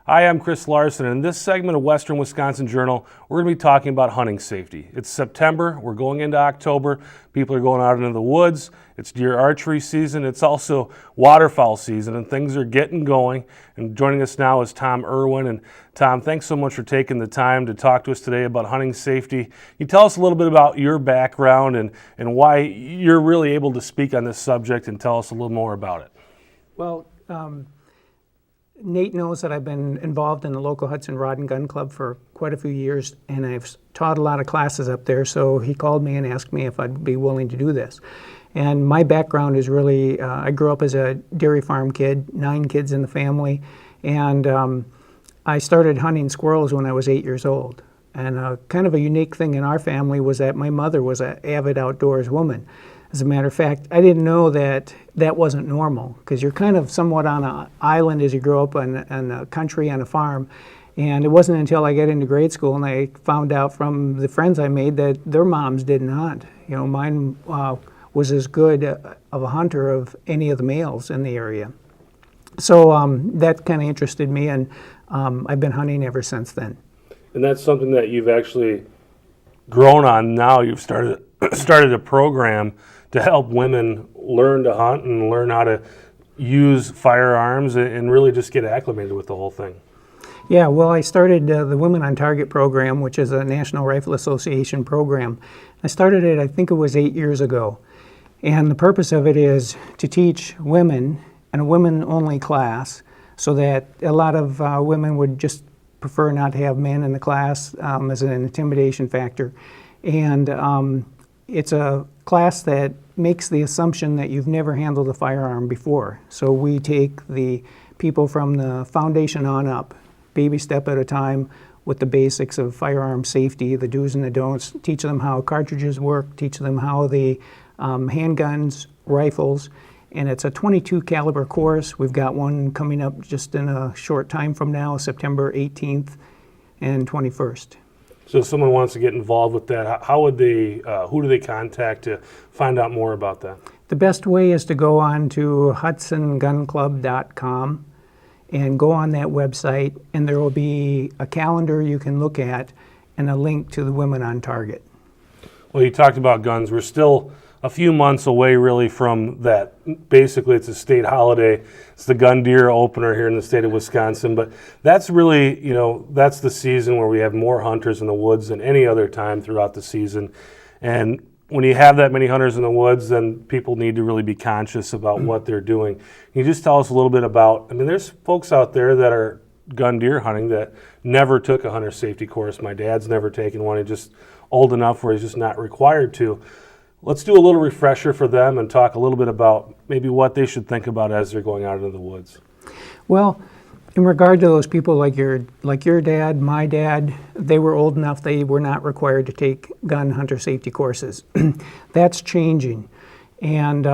Hi, I'm Chris Larson, and in this segment of Western Wisconsin Journal, we're going to be talking about hunting safety. It's September, we're going into October, people are going out into the woods, it's deer archery season, it's also waterfowl season, and things are getting going. And joining us now is Tom Irwin. And Tom, thanks so much for taking the time to talk to us today about hunting safety. Can you tell us a little bit about your background and why you're really able to speak on this subject, and tell us a little more about it? Well, Nate knows that I've been involved in the local Hudson Rod and Gun Club for quite a few years, and I've taught a lot of classes up there, so he called me and asked me if I'd be willing to do this. And my background is really, I grew up as a dairy farm kid, 9 kids in the family, and I started hunting squirrels when I was 8 years old. And kind of a unique thing in our family was that my mother was an avid outdoors woman. As a matter of fact, I didn't know that that wasn't normal, because you're kind of somewhat on an island as you grow up in a country on a farm. And it wasn't until I got into grade school and I found out from the friends I made that their moms did not. You know, mine was as good of a hunter of any of the males in the area. So that kind of interested me, and I've been hunting ever since then. And that's something that you've actually grown on now. You've started a program to help women learn to hunt and learn how to use firearms and really just get acclimated with the whole thing. Yeah, well, I started the Women on Target program, which is a National Rifle Association program. I started it, I think it was 8 years ago. And the purpose of it is to teach women, and a women-only class, so that a lot of women would just prefer not to have men in the class as an intimidation factor. And it's a class that makes the assumption that you've never handled a firearm before. So we take the people from the foundation on up, baby step at a time, with the basics of firearm safety, the do's and the don'ts, teach them how cartridges work, teach them how the handguns, rifles, and it's a 22 caliber course. We've got one coming up just in a short time from now, September 18th and 21st. So if someone wants to get involved with that, how would they, who do they contact to find out more about that? The best way is to go on to hudsongunclub.com and go on that website, and there will be a calendar you can look at and a link to the Women on Target. Well, you talked about guns. We're still a few months away really from that. Basically, it's a state holiday. It's the gun deer opener here in the state of Wisconsin, but that's really, you know, that's the season where we have more hunters in the woods than any other time throughout the season. And when you have that many hunters in the woods, then people need to really be conscious about what they're doing. Can you just tell us a little bit about, I mean, there's folks out there that are gun deer hunting that never took a hunter safety course. My dad's never taken one. He's just old enough where he's just not required to. Let's do a little refresher for them and talk a little bit about maybe what they should think about as they're going out into the woods. Well, in regard to those people like your dad, my dad, they were old enough they were not required to take gun hunter safety courses. That's changing. And,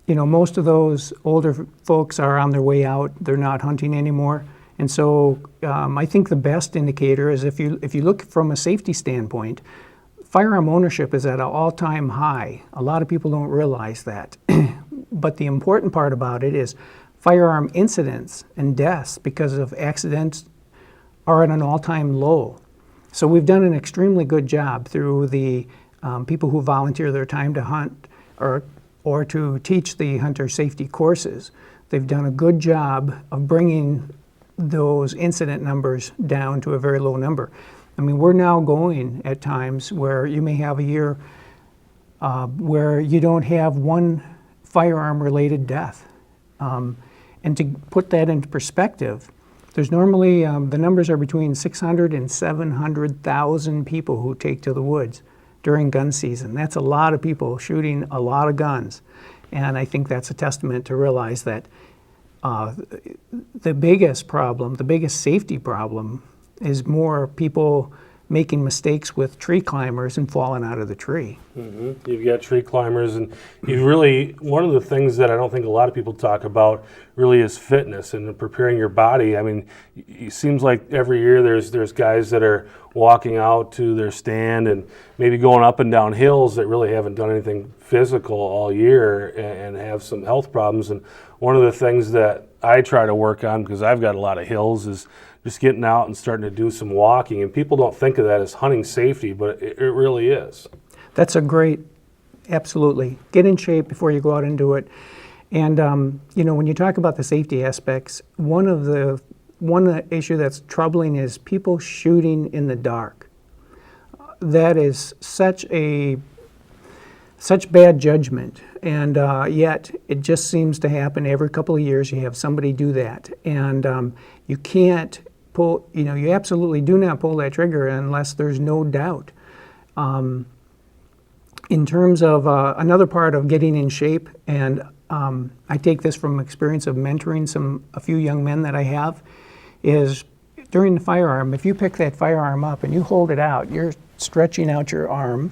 you know, most of those older folks are on their way out. They're not hunting anymore. And so I think the best indicator is if you look from a safety standpoint, firearm ownership is at an all-time high. A lot of people don't realize that. But the important part about it is firearm incidents and deaths because of accidents are at an all-time low. So we've done an extremely good job through the people who volunteer their time to hunt or to teach the hunter safety courses. They've done a good job of bringing those incident numbers down to a very low number. I mean, we're now going at times where you may have a year where you don't have one firearm-related death. And to put that into perspective, there's normally, the numbers are between 600 and 700,000 people who take to the woods during gun season. That's a lot of people shooting a lot of guns. And I think that's a testament to realize that the biggest problem, the biggest safety problem, is more people making mistakes with tree climbers and falling out of the tree. Mm-hmm. You've got tree climbers, and you really, one of the things that I don't think a lot of people talk about really is fitness and preparing your body. I mean, it seems like every year there's guys that are walking out to their stand and maybe going up and down hills that really haven't done anything physical all year and have some health problems. And one of the things that I try to work on, because I've got a lot of hills, is just getting out and starting to do some walking. And people don't think of that as hunting safety, but it really is. That's a great, absolutely. Get in shape before you go out and do it. And when you talk about the safety aspects, one issue that's troubling is people shooting in the dark. That is such bad judgment, and yet it just seems to happen every couple of years. You have somebody do that, and you can't pull. You absolutely do not pull that trigger unless there's no doubt. In terms of another part of getting in shape, and I take this from experience of mentoring a few young men that I have, is during the firearm, if you pick that firearm up and you hold it out, you're stretching out your arm,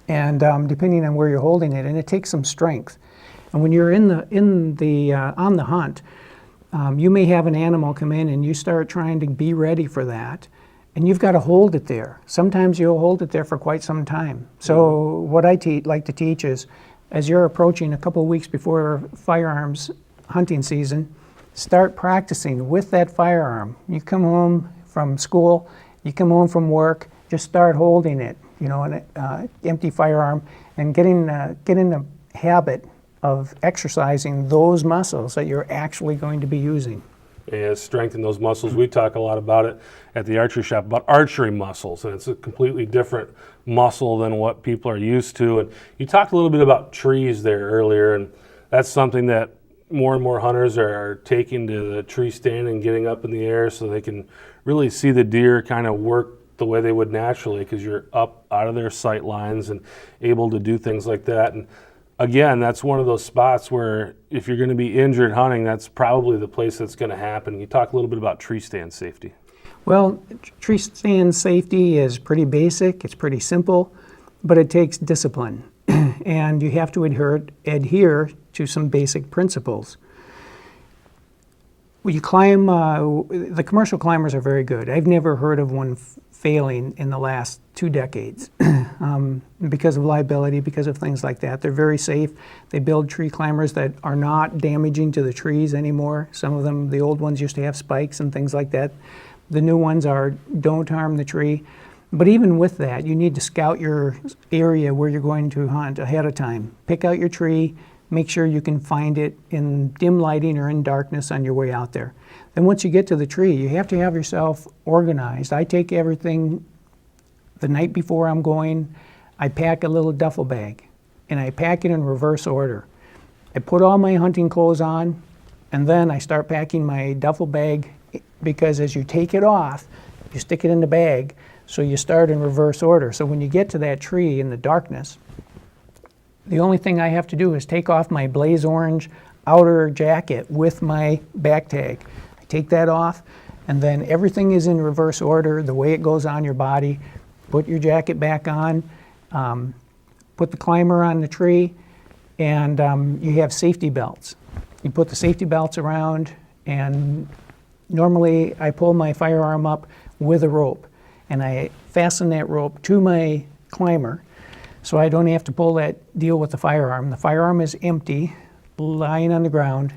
and depending on where you're holding it, and it takes some strength. And when you're on the hunt, you may have an animal come in and you start trying to be ready for that, and you've got to hold it there. Sometimes you'll hold it there for quite some time. So what I like to teach is, as you're approaching a couple of weeks before firearms hunting season, start practicing with that firearm. You come home from school, you come home from work, just start holding it, an empty firearm, and get in the habit of exercising those muscles that you're actually going to be using. Yeah, strengthen those muscles. We talk a lot about it at the archery shop, about archery muscles, and it's a completely different muscle than what people are used to. And you talked a little bit about trees there earlier, and that's something that more and more hunters are taking to the tree stand and getting up in the air so they can really see the deer kind of work the way they would naturally, because you're up out of their sight lines and able to do things like that. And again, that's one of those spots where if you're going to be injured hunting, that's probably the place that's going to happen. You talk a little bit about tree stand safety. Well, tree stand safety is pretty basic, it's pretty simple, but it takes discipline. And you have to adhere to some basic principles. When you climb, the commercial climbers are very good. I've never heard of one failing in the last 2 decades because of liability, because of things like that. They're very safe. They build tree climbers that are not damaging to the trees anymore. Some of them, the old ones, used to have spikes and things like that. The new ones don't harm the tree. But even with that, you need to scout your area where you're going to hunt ahead of time. Pick out your tree, make sure you can find it in dim lighting or in darkness on your way out there. Then once you get to the tree, you have to have yourself organized. I take everything the night before I'm going, I pack a little duffel bag, and I pack it in reverse order. I put all my hunting clothes on, and then I start packing my duffel bag, because as you take it off, you stick it in the bag, so you start in reverse order. So when you get to that tree in the darkness, the only thing I have to do is take off my blaze orange outer jacket with my back tag. I take that off, and then everything is in reverse order, the way it goes on your body. Put your jacket back on, put the climber on the tree, and you have safety belts. You put the safety belts around, and normally I pull my firearm up with a rope, and I fasten that rope to my climber, so I don't have to deal with the firearm. The firearm is empty, lying on the ground,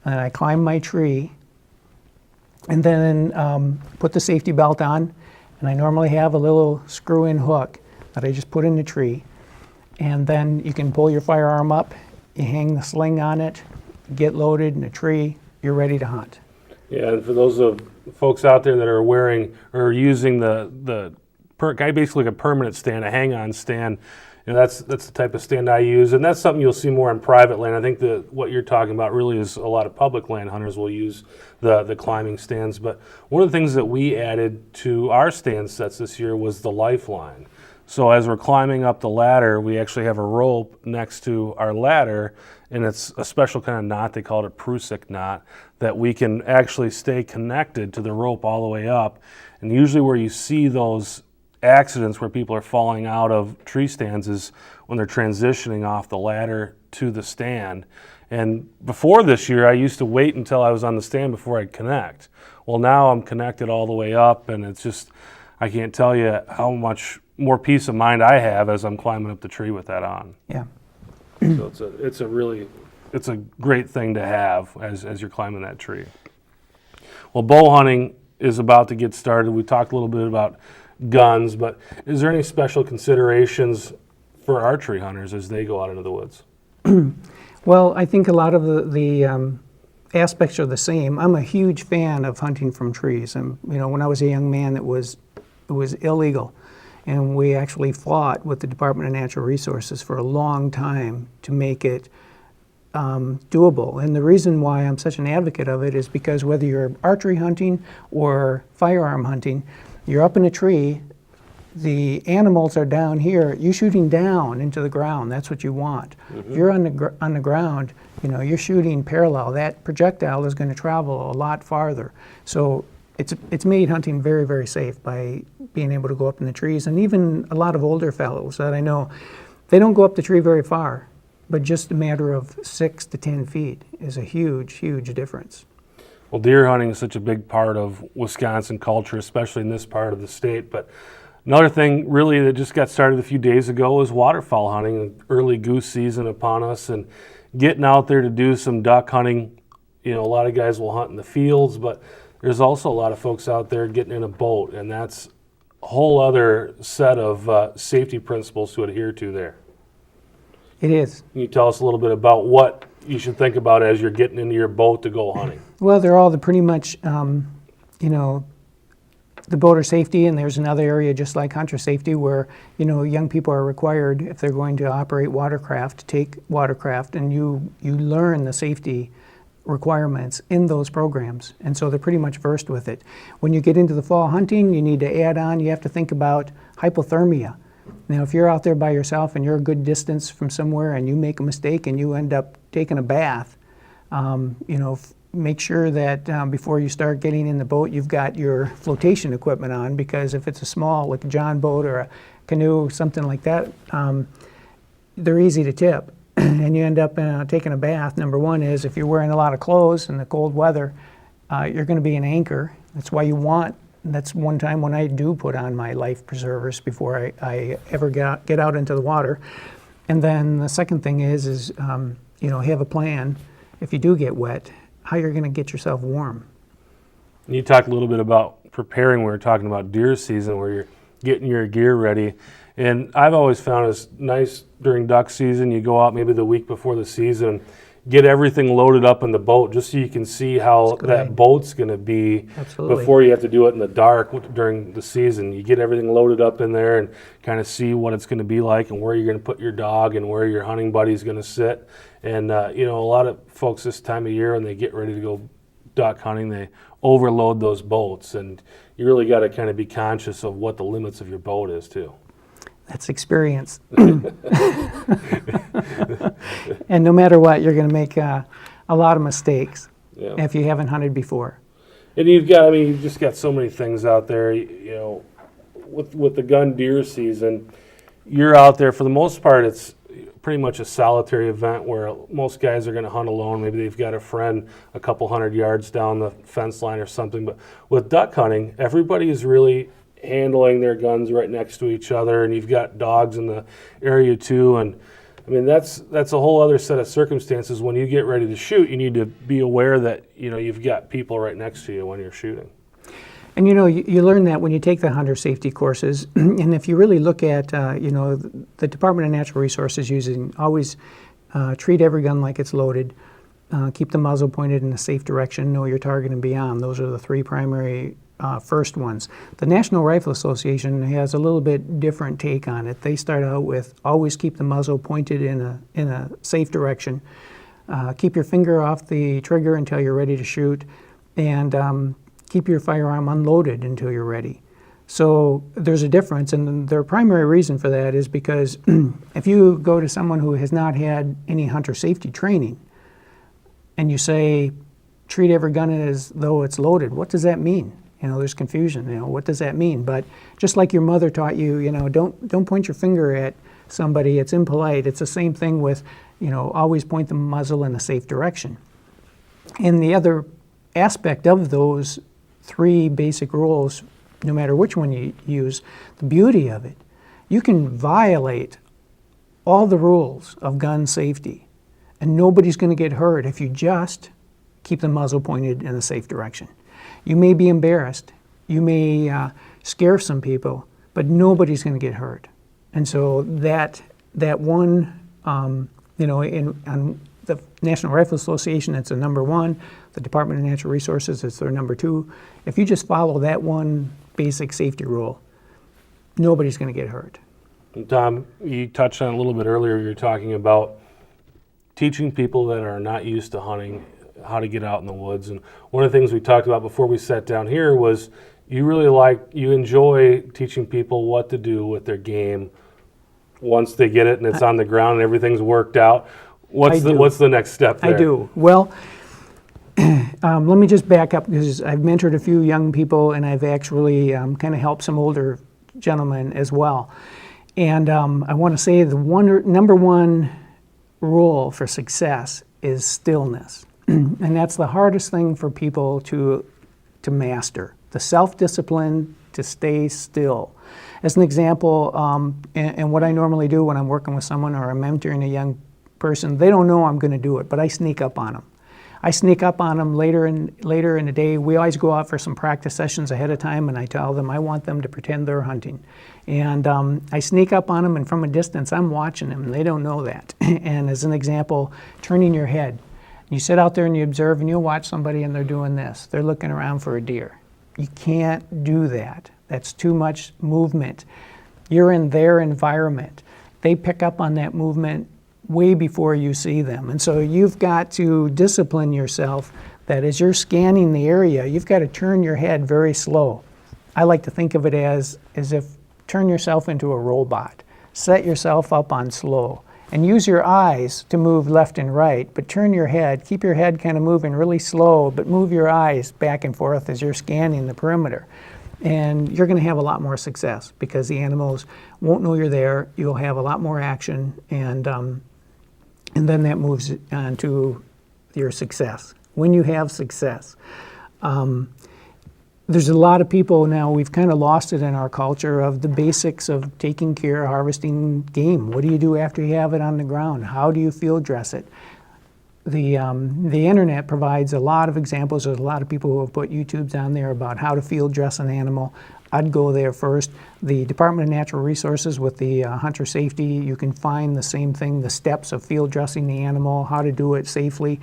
and I climb my tree, and then put the safety belt on, and I normally have a little screw-in hook that I just put in the tree, and then you can pull your firearm up, you hang the sling on it, get loaded in a tree, you're ready to hunt. Yeah, and for those of folks out there that are wearing or using basically a permanent stand, a hang-on stand, that's the type of stand I use, and that's something you'll see more in private land. I think that what you're talking about really is a lot of public land hunters will use the climbing stands. But one of the things that we added to our stand sets this year was the lifeline. So as we're climbing up the ladder, we actually have a rope next to our ladder, and it's a special kind of knot, they call it a Prusik knot, that we can actually stay connected to the rope all the way up. And usually where you see those accidents where people are falling out of tree stands is when they're transitioning off the ladder to the stand. And before this year, I used to wait until I was on the stand before I'd connect. Well, now I'm connected all the way up, and it's just, I can't tell you how much more peace of mind I have as I'm climbing up the tree with that on. Yeah. So it's a really it's a great thing to have as you're climbing that tree. Well, bow hunting is about to get started. We talked a little bit about guns, but is there any special considerations for archery hunters as they go out into the woods? Well, I think a lot of the aspects are the same. I'm a huge fan of hunting from trees. And when I was a young man, it was illegal, and we actually fought with the Department of Natural Resources for a long time to make it doable. And the reason why I'm such an advocate of it is because whether you're archery hunting or firearm hunting, you're up in a tree, the animals are down here, you're shooting down into the ground. That's what you want. If you're on the ground, you're shooting parallel. That projectile is going to travel a lot farther. So it's made hunting very, very safe by being able to go up in the trees. And even a lot of older fellows that I know, they don't go up the tree very far, but just a matter of 6 to 10 feet is a huge, huge difference. Well, deer hunting is such a big part of Wisconsin culture, especially in this part of the state. But another thing really that just got started a few days ago is waterfowl hunting, early goose season upon us, and getting out there to do some duck hunting. A lot of guys will hunt in the fields, but there's also a lot of folks out there getting in a boat, and that's a whole other set of safety principles to adhere to there. It is. Can you tell us a little bit about what you should think about as you're getting into your boat to go hunting? Well, they're all pretty much, the boater safety, and there's another area just like hunter safety where, young people are required, if they're going to operate watercraft, to take watercraft, and you learn the safety requirements in those programs. And so they're pretty much versed with it. When you get into the fall hunting, you need to add on, you have to think about hypothermia. Now, if you're out there by yourself and you're a good distance from somewhere and you make a mistake and you end up taking a bath, make sure that before you start getting in the boat, you've got your flotation equipment on, because if it's a small, like a John boat or a canoe, something like that, they're easy to tip. And you end up taking a bath. Number one is if you're wearing a lot of clothes in the cold weather, you're going to be an anchor. That's one time when I do put on my life preservers before I ever get out into the water. And then the second thing is have a plan, if you do get wet, how you're going to get yourself warm. You talked a little bit about preparing. We were talking about deer season where you're getting your gear ready. And I've always found it's nice during duck season, you go out maybe the week before the season, get everything loaded up in the boat just so you can see how that boat's going to be. Absolutely. Before you have to do it in the dark during the season. You get everything loaded up in there and kind of see what it's going to be like and where you're going to put your dog and where your hunting buddy's going to sit. And, a lot of folks this time of year when they get ready to go duck hunting, they overload those boats. And you really got to kind of be conscious of what the limits of your boat is too. That's experience. And no matter what, you're going to make a lot of mistakes if you haven't hunted before. And you've just got so many things out there, with the gun deer season, you're out there for the most part, it's pretty much a solitary event where most guys are going to hunt alone. Maybe they've got a friend a couple 100 yards down the fence line or something. But with duck hunting, everybody is really handling their guns right next to each other, and you've got dogs in the area too. And I mean, that's a whole other set of circumstances. When you get ready to shoot, you need to be aware that you've got people right next to you when you're shooting. And you learn that when you take the hunter safety courses. And if you really look at the Department of Natural Resources always treat every gun like it's loaded, keep the muzzle pointed in a safe direction, know your target and beyond. Those are the three primary first ones. The National Rifle Association has a little bit different take on it. They start out with always keep the muzzle pointed in a safe direction. Keep your finger off the trigger until you're ready to shoot, and keep your firearm unloaded until you're ready. So there's a difference, and their primary reason for that is because if you go to someone who has not had any hunter safety training and you say, treat every gun as though it's loaded, what does that mean? There's confusion. What does that mean? But just like your mother taught you, don't point your finger at somebody. It's impolite. It's the same thing with, always point the muzzle in a safe direction. And the other aspect of those three basic rules, no matter which one you use, the beauty of it, you can violate all the rules of gun safety And nobody's going to get hurt if you just keep the muzzle pointed in a safe direction. You may be embarrassed. You may scare some people, but nobody's going to get hurt. And so that one, on the National Rifle Association, it's a number one. The Department of Natural Resources, it's their number two. If you just follow that one basic safety rule, nobody's going to get hurt. And Tom, you touched on it a little bit earlier. You're talking about teaching people that are not used to hunting how to get out in the woods. And one of the things we talked about before we sat down here was you enjoy teaching people what to do with their game once they get it and it's on the ground and everything's worked out. What's the next step there? I do. Well, let me just back up, because I've mentored a few young people and I've actually kind of helped some older gentlemen as well. And I want to say the number one rule for success is stillness. And that's the hardest thing for people to master, the self-discipline to stay still. As an example, and what I normally do when I'm working with someone or I'm mentoring a young person, they don't know I'm going to do it, but I sneak up on them. I sneak up on them later in the day. We always go out for some practice sessions ahead of time, and I tell them I want them to pretend they're hunting. And I sneak up on them, and from a distance, I'm watching them, and they don't know that. And as an example, turning your head. You sit out there and you observe, and you'll watch somebody, and they're doing this. They're looking around for a deer. You can't do that. That's too much movement. You're in their environment. They pick up on that movement way before you see them. And so you've got to discipline yourself that as you're scanning the area, you've got to turn your head very slow. I like to think of it as if turn yourself into a robot. Set yourself up on slow and use your eyes to move left and right, but turn your head, keep your head kind of moving really slow, but move your eyes back and forth as you're scanning the perimeter. And you're going to have a lot more success because the animals won't know you're there. You'll have a lot more action, and then that moves on to your success. When you have success, there's a lot of people now, we've kind of lost it in our culture of the basics of taking care, harvesting game. What do you do after you have it on the ground? How do you field dress it? The internet provides a lot of examples. There's a lot of people who have put YouTubes on there about how to field dress an animal. I'd go there first. The Department of Natural Resources with the hunter safety, you can find the same thing, the steps of field dressing the animal, how to do it safely.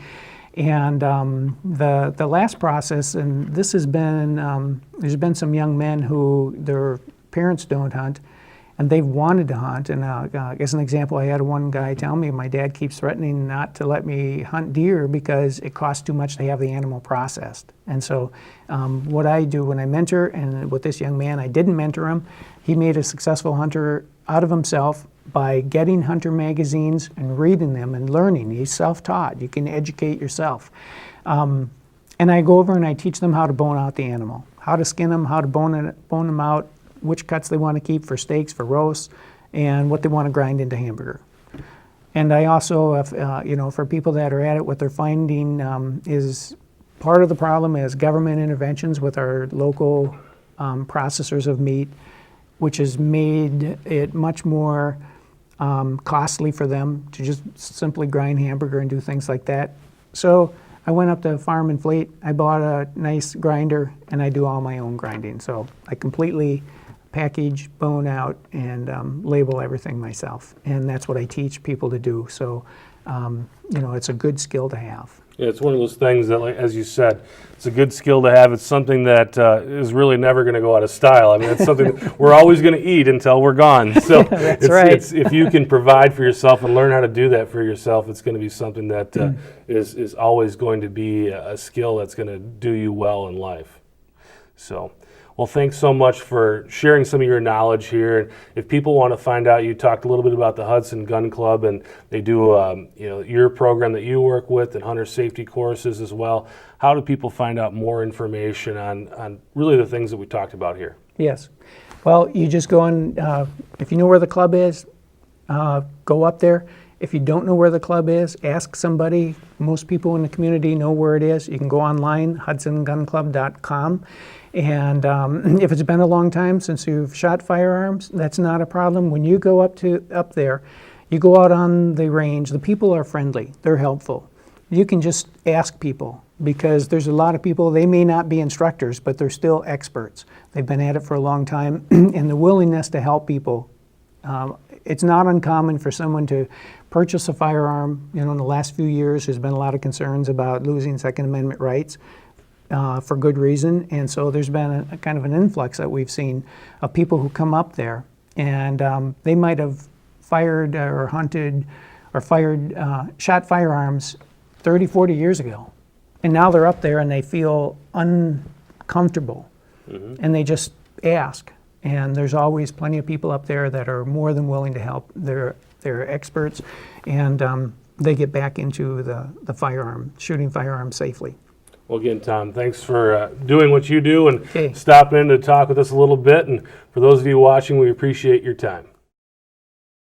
And the last process, and this has been, there's been some young men who their parents don't hunt, and they've wanted to hunt. And as an example, I had one guy tell me, my dad keeps threatening not to let me hunt deer because it costs too much to have the animal processed. And so what I do when I mentor, and with this young man, I didn't mentor him, he made a successful hunter out of himself by getting hunter magazines and reading them and learning. He's self-taught. You can educate yourself. And I go over and I teach them how to bone out the animal, how to skin them, how to bone them out, which cuts they want to keep for steaks, for roasts, and what they want to grind into hamburger. And I also, for people that are at it, what they're finding is part of the problem is government interventions with our local processors of meat, which has made it much more costly for them to just simply grind hamburger and do things like that. So I went up to Farm and Fleet, I bought a nice grinder, and I do all my own grinding. So I completely package, bone out, and label everything myself. And that's what I teach people to do. So, it's a good skill to have. Yeah, it's one of those things that, like, as you said, it's a good skill to have. It's something that is really never going to go out of style. I mean, it's something that we're always going to eat until we're gone. So That's right. If you can provide for yourself and learn how to do that for yourself, it's going to be something that is always going to be a skill that's going to do you well in life. So, well, thanks so much for sharing some of your knowledge here. And if people want to find out, you talked a little bit about the Hudson Gun Club, and they do, your program that you work with and hunter safety courses as well. How do people find out more information on really the things that we talked about here? Yes. Well, you just go on, if you know where the club is, go up there. If you don't know where the club is, ask somebody. Most people in the community know where it is. You can go online, hudsongunclub.com. And if it's been a long time since you've shot firearms, that's not a problem. When you go up there, You go out on the range, the people are friendly, they're helpful. You can just ask people, because there's a lot of people, they may not be instructors, but they're still experts. They've been at it for a long time, and the willingness to help people. It's not uncommon for someone to purchase a firearm. You know, in the last few years, there's been a lot of concerns about losing Second Amendment rights for good reason, and so there's been a kind of an influx that we've seen of people who come up there, and they might have fired or hunted or shot firearms 30, 40 years ago. And now they're up there and they feel uncomfortable, and they just ask. And there's always plenty of people up there that are more than willing to help. They're experts, and they get back into the shooting firearms safely. Well, again, Tom, thanks for doing what you do and Okay. stopping in to talk with us a little bit. And for those of you watching, we appreciate your time.